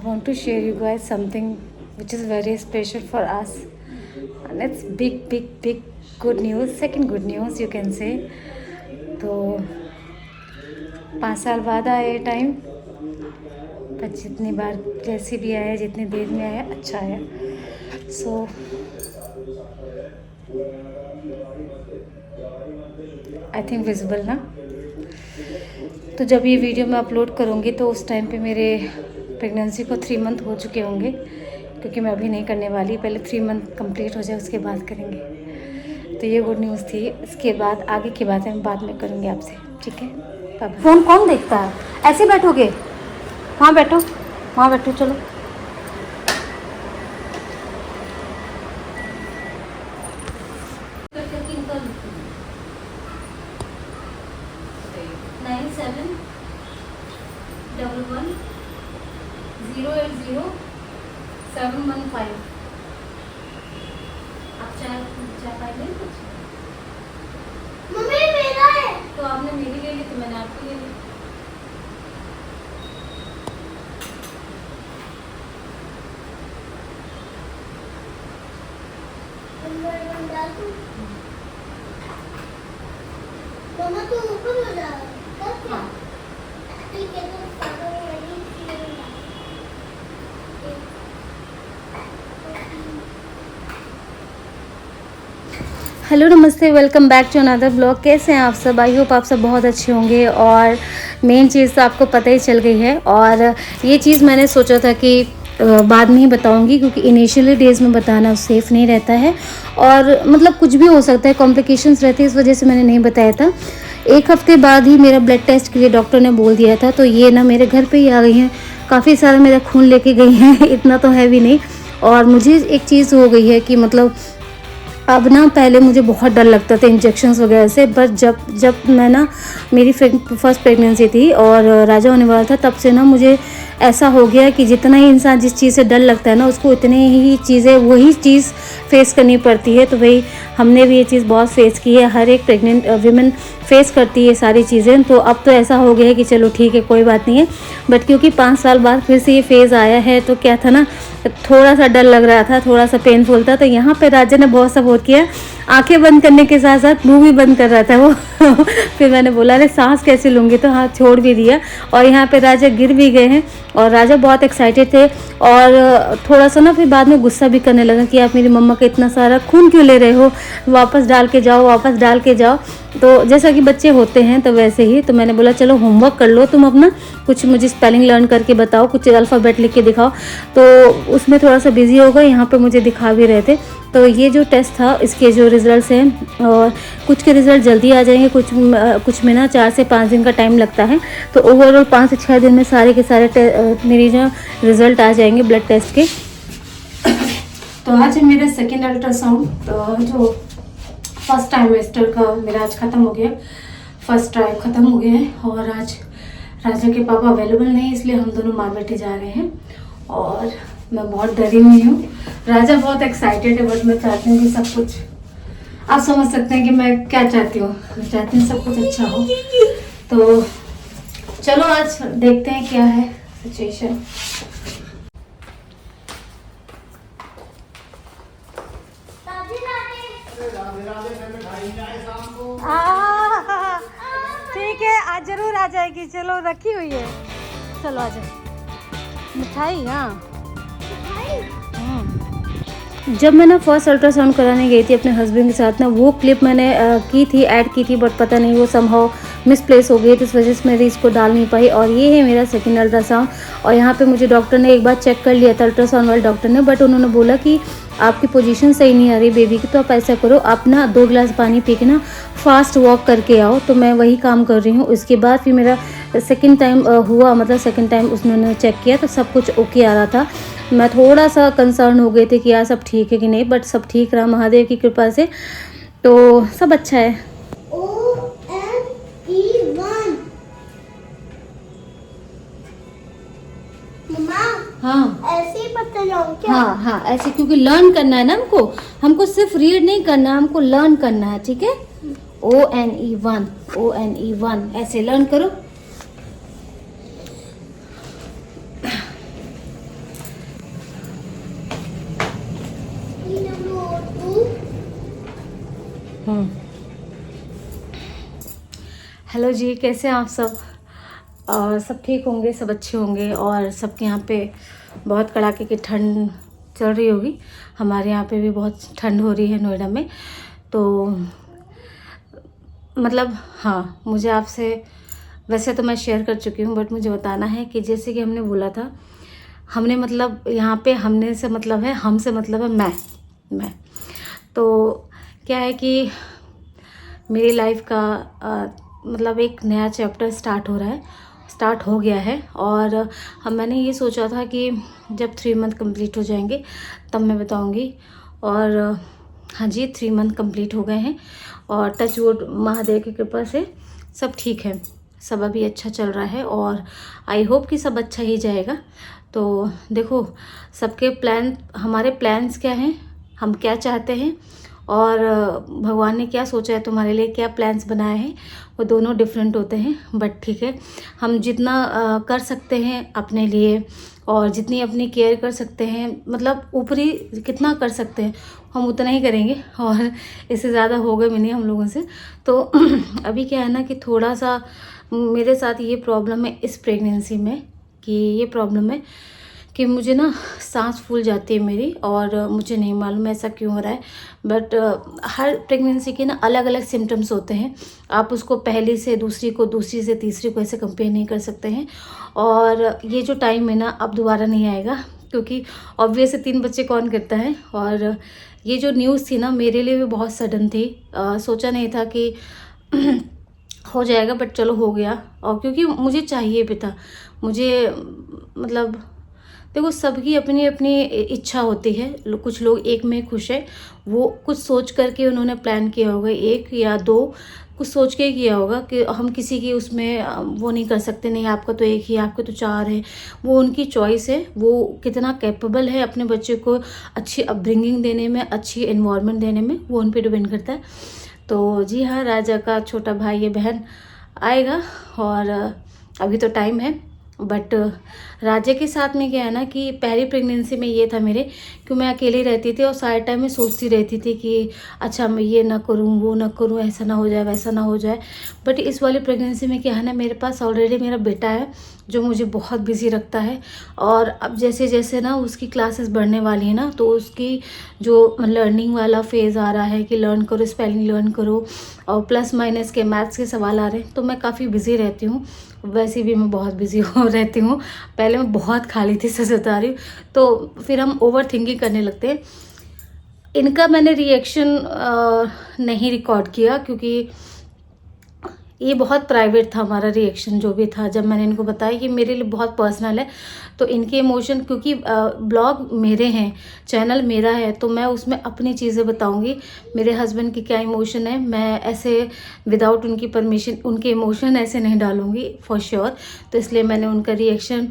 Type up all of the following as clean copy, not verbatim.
I want to share you guys something which is very special for us, and it's big good news, second good news you can say. तो 5 साल बाद आया ये time, पर जितनी बार जैसे भी आया, जितनी देर में आया, अच्छा आया. सो आई थिंक विजिबल ना. तो जब ये वीडियो मैं अपलोड करूँगी तो उस टाइम पे मेरे प्रेगनेंसी को 3 मंथ हो चुके होंगे, क्योंकि मैं अभी नहीं करने वाली, पहले 3 मंथ कंप्लीट हो जाए उसके बाद करेंगे. तो ये गुड न्यूज़ थी. इसके बाद आगे की बातें मैं बाद में करूँगी आपसे, ठीक है. बाय. फ़ोन कौन देखता है? ऐसे बैठोगे? वहाँ बैठो, वहाँ बैठो. चलो आप चाय पाई ले कुछ? मम्मी मेरा है। तो आपने मेरी ले ली तो मैंने आपकी ले ली. मम्मा तू ऊपर हो जा. हाँ. ठीक है तो पापा रेडी हेलो नमस्ते, welcome back to another blog. कैसे हैं आप सब? आई होप आप सब बहुत अच्छे होंगे. और मेन चीज़ तो आपको पता ही चल गई है. और ये चीज़ मैंने सोचा था कि बाद में ही बताऊंगी, क्योंकि इनिशियली डेज़ में बताना सेफ़ नहीं रहता है, और मतलब कुछ भी हो सकता है, कॉम्प्लिकेशंस रहती है, इस वजह से मैंने नहीं बताया था. 1 हफ्ते बाद ही मेरा ब्लड टेस्ट के लिए डॉक्टर ने बोल दिया था. तो ये ना मेरे घर पे ही आ गई हैं, काफ़ी सारा मेरा खून लेके गई हैं. इतना तो है भी नहीं. और मुझे एक चीज़ हो गई है कि मतलब अब ना, पहले मुझे बहुत डर लगता था इंजेक्शन्स वगैरह से, बट जब मैं ना, मेरी फर्स्ट प्रेगनेंसी थी और राजा होने वाला था, तब से ना मुझे ऐसा हो गया कि जितना ही इंसान जिस चीज़ से डर लगता है ना, उसको इतनी ही चीज़ें, वही चीज़ फेस करनी पड़ती है. तो भाई हमने भी ये चीज़ बहुत फेस की है, हर एक प्रेग्नेंट वीमेन फेस करती है सारी चीज़ें. तो अब तो ऐसा हो गया है कि चलो ठीक है, कोई बात नहीं है. बट क्योंकि 5 साल बाद फिर से ये फेज़ आया है, तो क्या था ना, थोड़ा सा डर लग रहा था, थोड़ा सा पेनफुल था. तो यहाँ पे राजा ने बहुत सपोर्ट किया, आंखें बंद करने के साथ साथ मुंह भी बंद कर रहा था वो. फिर मैंने बोला अरे सांस कैसे लूँगी, तो हाथ छोड़ भी दिया. और यहाँ पे राजा गिर भी गए हैं, और राजा बहुत एक्साइटेड थे. और थोड़ा सा ना फिर बाद में गुस्सा भी करने लगा कि आप मेरी मम्मा का इतना सारा खून क्यों ले रहे हो, वापस डाल के जाओ, वापस डाल के जाओ. तो जैसा कि बच्चे होते हैं तो वैसे ही. तो मैंने बोला चलो होमवर्क कर लो तुम अपना, कुछ मुझे स्पेलिंग लर्न करके बताओ, कुछ अल्फ़ाबेट लिख के दिखाओ. तो उसमें थोड़ा सा बिजी हो गए. यहाँ पे मुझे दिखा भी रहे थे. तो ये जो टेस्ट था, इसके जो रिज़ल्ट्स हैं, और कुछ के रिज़ल्ट जल्दी आ जाएंगे, कुछ में ना 4 से 5 दिन का टाइम लगता है. तो ओवरऑल 5 से 6 दिन में सारे के सारे मेरी जो रिज़ल्ट आ जाएंगे ब्लड टेस्ट के. तो आज मेरा सेकेंड अल्ट्रासाउंड, तो जो फर्स्ट ट्राइमेस्टर का मेरा आज ख़त्म हो गया, फर्स्ट ट्राई ख़त्म हो गया है. और आज राजा के पापा अवेलेबल नहीं, इसलिए हम दोनों माँ बेटे जा रहे हैं. और मैं बहुत डरी हुई हूँ. राजा बहुत एक्साइटेड है, बट मैं चाहती हूँ कि सब कुछ, आप समझ सकते हैं कि मैं क्या चाहती हूँ. मैं चाहती हूँ सब कुछ अच्छा हो. तो चलो आज देखते हैं क्या है सिचुएशन. ठीक है, आज जरूर आ जाएगी. चलो रखी हुई है, चलो आ जाए मिठाई. हाँ, जब मैं ना फर्स्ट अल्ट्रासाउंड कराने गई थी अपने हस्बैंड के साथ ना, वो क्लिप मैंने की थी, ऐड की थी, बट पता नहीं वो समहाउ मिसप्लेस हो गई, तो इस वजह से मैं इसको डाल नहीं पाई. और ये है मेरा सेकंड अल्ट्रासाउंड. और यहाँ पे मुझे डॉक्टर ने एक बार चेक कर लिया था, अल्ट्रासाउंड वाले डॉक्टर ने, बट उन्होंने बोला कि आपकी पोजीशन सही नहीं आ रही बेबी की, तो आप ऐसा करो, आप ना 2 गिलास पानी पी के ना फास्ट वॉक करके आओ. तो मैं वही काम कर रही हूँ. उसके बाद फिर मेरा सेकेंड टाइम हुआ, मतलब सेकेंड टाइम उन्होंने चेक किया तो सब कुछ ओके आ रहा था. मैं थोड़ा सा कंसर्न हो गई थी कि यार सब ठीक है कि नहीं, बट सब ठीक रहा महादेव की कृपा से. तो सब अच्छा है. ONE मम्मा हाँ ऐसे ही पता जाऊँ क्या? हाँ, ऐसे, क्योंकि लर्न करना है ना हमको सिर्फ रीड नहीं करना, हमको लर्न करना है. ठीक है, ONE1 ऐसे लर्न करो. हेलो जी, कैसे हैं आप सब? और सब ठीक होंगे, सब अच्छे होंगे और सबके यहाँ पे बहुत कड़ाके की ठंड चल रही होगी। हमारे यहाँ पे भी बहुत ठंड हो रही है नोएडा में। तो मतलब हाँ, मुझे आपसे वैसे तो मैं शेयर कर चुकी हूँ, बट मुझे बताना है कि जैसे कि हमने बोला था, हमने मतलब यहाँ पे हमने से मतलब है, हमसे मतलब है मैं तो क्या है कि मेरी लाइफ का मतलब एक नया चैप्टर स्टार्ट हो गया है। और मैंने ये सोचा था कि जब 3 मंथ कंप्लीट हो जाएंगे तब मैं बताऊंगी। और हाँ जी, 3 मंथ कंप्लीट हो गए हैं और टच वुड महादेव की कृपा से सब ठीक है, सब अभी अच्छा चल रहा है और आई होप कि सब अच्छा ही जाएगा। तो देखो, सबके प्लान, हमारे प्लान्स क्या हैं, हम क्या चाहते हैं और भगवान ने क्या सोचा है तुम्हारे लिए, क्या प्लान्स बनाए हैं, वो दोनों डिफरेंट होते हैं। बट ठीक है, हम जितना कर सकते हैं अपने लिए और जितनी अपनी केयर कर सकते हैं, मतलब ऊपरी कितना कर सकते हैं हम उतना ही करेंगे और इससे ज़्यादा होगा भी नहीं हम लोगों से। तो अभी क्या है ना कि थोड़ा सा मेरे साथ ये प्रॉब्लम है इस प्रेगनेंसी में, कि ये प्रॉब्लम है कि मुझे ना सांस फूल जाती है मेरी, और मुझे नहीं मालूम ऐसा क्यों हो रहा है। बट हर प्रेगनेंसी के ना अलग अलग सिम्टम्स होते हैं। आप उसको पहली से दूसरी को, दूसरी से तीसरी को ऐसे कंपेयर नहीं कर सकते हैं। और ये जो टाइम है ना, अब दोबारा नहीं आएगा, क्योंकि ऑब्वियस 3 बच्चे कौन करता है। और ये जो न्यूज़ थी ना, मेरे लिए भी बहुत सडन थी। सोचा नहीं था कि हो जाएगा, बट चलो हो गया। और क्योंकि मुझे चाहिए भी था, मुझे मतलब देखो, सबकी अपनी अपनी इच्छा होती है। कुछ लोग एक में खुश है, वो कुछ सोच करके उन्होंने प्लान किया होगा, 1 या 2 कुछ सोच के किया होगा कि हम किसी की उसमें वो नहीं कर सकते, नहीं आपका तो 1 ही, आपके तो 4 है। वो उनकी चॉइस है, वो कितना कैपेबल है अपने बच्चे को अच्छी अपब्रिंगिंग देने में, अच्छी इन्वायरमेंट देने में, वो उन पर डिपेंड करता है। तो जी हाँ, राजा का छोटा भाई या बहन आएगा और अभी तो टाइम है। बट राजा के साथ में क्या है ना कि पहली प्रेगनेंसी में ये था मेरे, कि मैं अकेली रहती थी और सारे टाइम में सोचती रहती थी कि अच्छा मैं ये ना करूँ, वो ना करूँ, ऐसा ना हो जाए, वैसा ना हो जाए। बट इस वाली प्रेगनेंसी में क्या है ना, मेरे पास ऑलरेडी मेरा बेटा है जो मुझे बहुत बिजी रखता है। और अब जैसे जैसे ना उसकी क्लासेस बढ़ने वाली है ना, तो उसकी जो लर्निंग वाला फेज़ आ रहा है कि लर्न करो, स्पेलिंग लर्न करो, और प्लस माइनस के मैथ्स के सवाल आ रहे हैं, तो मैं काफ़ी बिजी रहती हूँ। वैसे भी मैं बहुत बिजी हो रहती हूँ। पहले मैं बहुत खाली थी, सच बता रही हूँ। तो फिर हम ओवर थिंकिंग करने लगते हैं। इनका मैंने रिएक्शन नहीं रिकॉर्ड किया, क्योंकि ये बहुत प्राइवेट था हमारा रिएक्शन जो भी था। जब मैंने इनको बताया कि मेरे लिए बहुत पर्सनल है, तो इनके इमोशन, क्योंकि ब्लॉग मेरे हैं, चैनल मेरा है, तो मैं उसमें अपनी चीज़ें बताऊंगी। मेरे हस्बैंड की क्या इमोशन है, मैं ऐसे विदाउट उनकी परमिशन उनके इमोशन ऐसे नहीं डालूंगी फॉर श्योर। तो इसलिए मैंने उनका रिएक्शन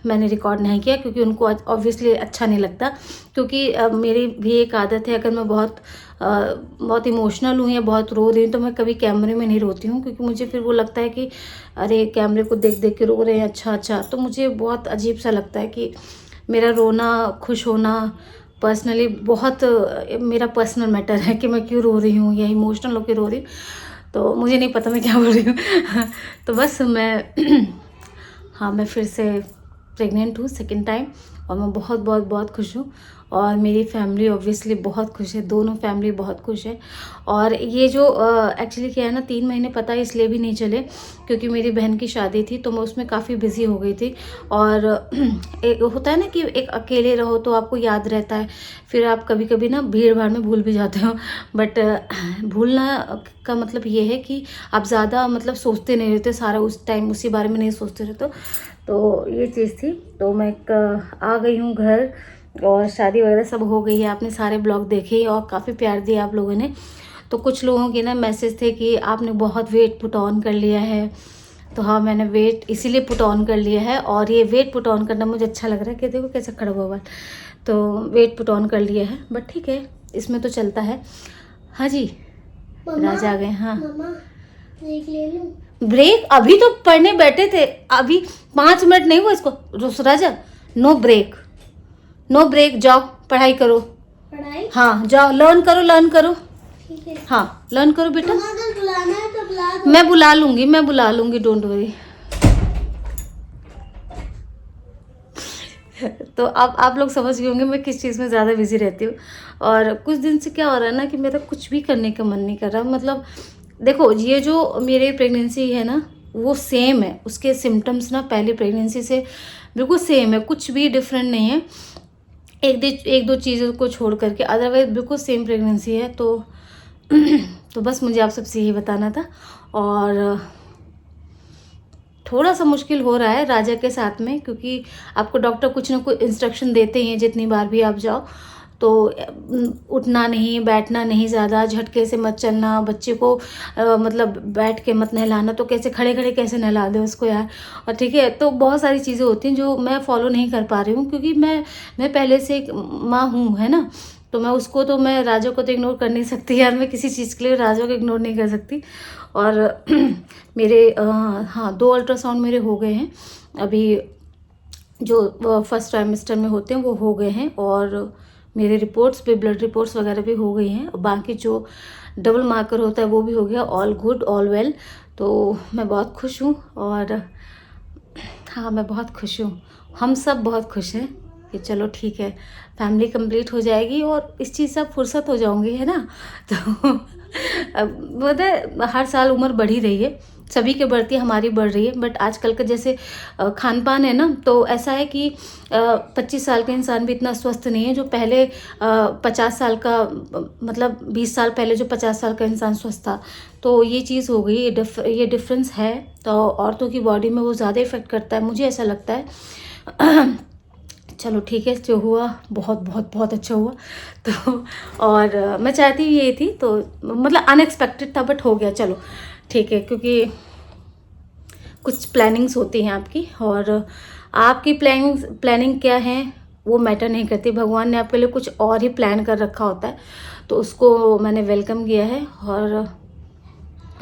मैंने रिकॉर्ड नहीं किया, क्योंकि उनको ऑब्वियसली अच्छा नहीं लगता। क्योंकि मेरी भी एक आदत है, अगर मैं बहुत इमोशनल हूँ या बहुत रो रही हूँ, तो मैं कभी कैमरे में नहीं रोती हूँ, क्योंकि मुझे फिर वो लगता है कि अरे कैमरे को देख देख के रो रहे हैं, अच्छा। तो मुझे बहुत अजीब सा लगता है कि मेरा रोना, खुश होना पर्सनली बहुत मेरा पर्सनल मैटर है, कि मैं क्यों रो रही हूँ या इमोशनल होकर रो रही हूँ। तो मुझे नहीं पता मैं क्या बोल रही हूँ। तो बस मैं हाँ, मैं फिर से प्रेग्नेंट हूँ सेकेंड टाइम, और मैं बहुत बहुत बहुत खुश हूँ। और मेरी फैमिली ऑब्वियसली बहुत खुश है, दोनों फैमिली बहुत खुश है। और ये जो एक्चुअली क्या है ना, 3 महीने पता है इसलिए भी नहीं चले, क्योंकि मेरी बहन की शादी थी, तो मैं उसमें काफ़ी बिजी हो गई थी। और एक होता है ना कि एक अकेले रहो तो आपको याद रहता है, फिर आप कभी कभी ना भीड़ भाड़ में भूल भी जाते हो। बट भूलना का मतलब ये है कि आप ज़्यादा मतलब सोचते नहीं रहते, सारा उस टाइम उसी बारे में नहीं सोचते रहते। तो ये चीज़ थी। तो मैं आ गई हूँ घर, और शादी वगैरह सब हो गई है। आपने सारे ब्लॉग देखे और काफ़ी प्यार दिया आप लोगों ने। तो कुछ लोगों के ना मैसेज थे कि आपने बहुत वेट पुट ऑन कर लिया है। तो हाँ, मैंने वेट इसीलिए पुट ऑन कर लिया है, और ये वेट पुट ऑन करना मुझे अच्छा लग रहा है कि देखो कैसे खड़ा हुआ। तो वेट पुट ऑन कर लिया है, बट ठीक है, इसमें तो चलता है। हाँ जी, राजा आ गए। हाँ, ब्रेक ले लूं? ब्रेक? अभी तो पढ़ने बैठे थे, अभी 5 मिनट नहीं हुआ इसको। राजा, नो ब्रेक, नो ब्रेक, जाओ पढ़ाई करो। पढ़ाई। हाँ जाओ लर्न करो। ठीक है। हाँ लर्न करो बेटा। मम्मा अगर बुलाना है तो बुला दो। मैं बुला लूंगी, डोंट वरी। तो अब आप लोग समझ गए होंगे मैं किस चीज़ में ज़्यादा बिजी रहती हूँ। और कुछ दिन से क्या हो रहा है ना कि मेरा कुछ भी करने का मन नहीं कर रहा। मतलब देखो ये जो मेरे प्रेगनेंसी है ना वो सेम है, उसके सिम्टम्स ना पहली प्रेगनेंसी से बिल्कुल सेम है, कुछ भी डिफरेंट नहीं है। एक दो चीज़ों को छोड़ करके अदरवाइज बिल्कुल सेम प्रेगनेंसी है। तो बस मुझे आप सबसे यही बताना था। और थोड़ा सा मुश्किल हो रहा है राजा के साथ में, क्योंकि आपको डॉक्टर कुछ ना कुछ इंस्ट्रक्शन देते ही हैं जितनी बार भी आप जाओ। तो उठना नहीं, बैठना नहीं, ज़्यादा झटके से मत चलना, बच्चे को मतलब बैठ के मत नहलाना, तो कैसे खड़े खड़े कैसे नहला दे उसको यार। और ठीक है, तो बहुत सारी चीज़ें होती हैं जो मैं फॉलो नहीं कर पा रही हूँ, क्योंकि मैं पहले से एक माँ हूँ, है ना। तो मैं राजा को तो इग्नोर कर नहीं सकती यार, मैं किसी चीज़ के लिए राजा को इग्नोर नहीं कर सकती। और मेरे हाँ 2 अल्ट्रासाउंड मेरे हो गए हैं अभी, जो फर्स्ट ट्राइमेस्टर में होते हैं वो हो गए हैं। और मेरे रिपोर्ट्स भी, ब्लड रिपोर्ट्स वगैरह भी हो गई हैं। और बाकी जो डबल मार्कर होता है वो भी हो गया। All good, all well. तो मैं बहुत खुश हूँ। और हाँ मैं बहुत खुश हूँ, हम सब बहुत खुश हैं कि चलो ठीक है, फैमिली कंप्लीट हो जाएगी और इस चीज़ से आप फुर्सत हो जाओगे, है ना। तो पता है हर साल उम्र बढ़ ही रही है, सभी के बढ़ती है, हमारी बढ़ रही है। बट आजकल का जैसे खान पान है ना, तो ऐसा है कि 25 साल का इंसान भी इतना स्वस्थ नहीं है जो पहले 50 साल का, मतलब 20 साल पहले जो 50 साल का इंसान स्वस्थ था। तो ये चीज़ हो गई, ये डिफरेंस है। तो औरतों की बॉडी में वो ज़्यादा इफेक्ट करता है, मुझे ऐसा लगता है। चलो ठीक है, जो हुआ बहुत बहुत बहुत अच्छा हुआ। तो और मैं चाहती ये थी, तो मतलब अनएक्सपेक्टेड था बट हो गया, चलो ठीक है। क्योंकि कुछ प्लानिंग्स होती हैं आपकी, और आपकी प्लानिंग क्या है वो मैटर नहीं करती, भगवान ने आपके लिए कुछ और ही प्लान कर रखा होता है। तो उसको मैंने वेलकम किया है। और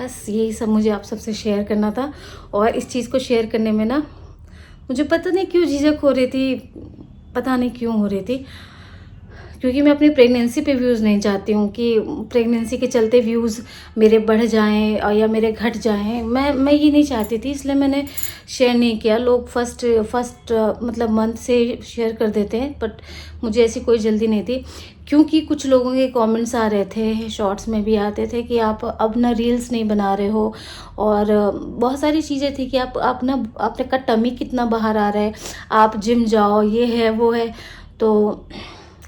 बस यही सब मुझे आप सबसे शेयर करना था। और इस चीज़ को शेयर करने में ना मुझे पता नहीं क्यों झिझक हो रही थी, पता नहीं क्यों हो रही थी, क्योंकि मैं अपनी प्रेगनेंसी पे व्यूज़ नहीं चाहती हूँ कि प्रेगनेंसी के चलते व्यूज़ मेरे बढ़ जाएं और या मेरे घट जाएं। मैं ये नहीं चाहती थी, इसलिए मैंने शेयर नहीं किया। लोग फर्स्ट मतलब मंथ से शेयर कर देते हैं, बट मुझे ऐसी कोई जल्दी नहीं थी। क्योंकि कुछ लोगों के कमेंट्स आ रहे थे, शॉर्ट्स में भी आते थे कि आप अब ना रील्स नहीं बना रहे हो, और बहुत सारी चीज़ें थी कि आप ना आपका टमी कितना बाहर आ रहा है, आप जिम जाओ, ये है वो है। तो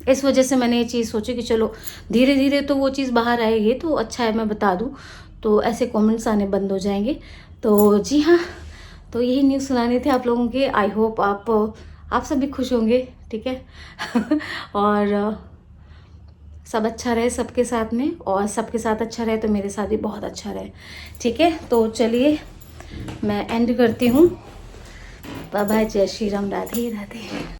इस वजह से मैंने ये चीज़ सोची कि चलो धीरे धीरे तो वो चीज़ बाहर आएगी, तो अच्छा है मैं बता दूँ, तो ऐसे कमेंट्स आने बंद हो जाएंगे। तो जी हाँ, तो यही न्यूज़ सुनाने थे आप लोगों के। आई होप आप सब भी खुश होंगे, ठीक है। और सब अच्छा रहे सबके साथ में, और सबके साथ अच्छा रहे तो मेरे साथ भी बहुत अच्छा रहे, ठीक है। तो चलिए मैं एंड करती हूँ। बाय बाय, जय श्री राम, राधे राधे।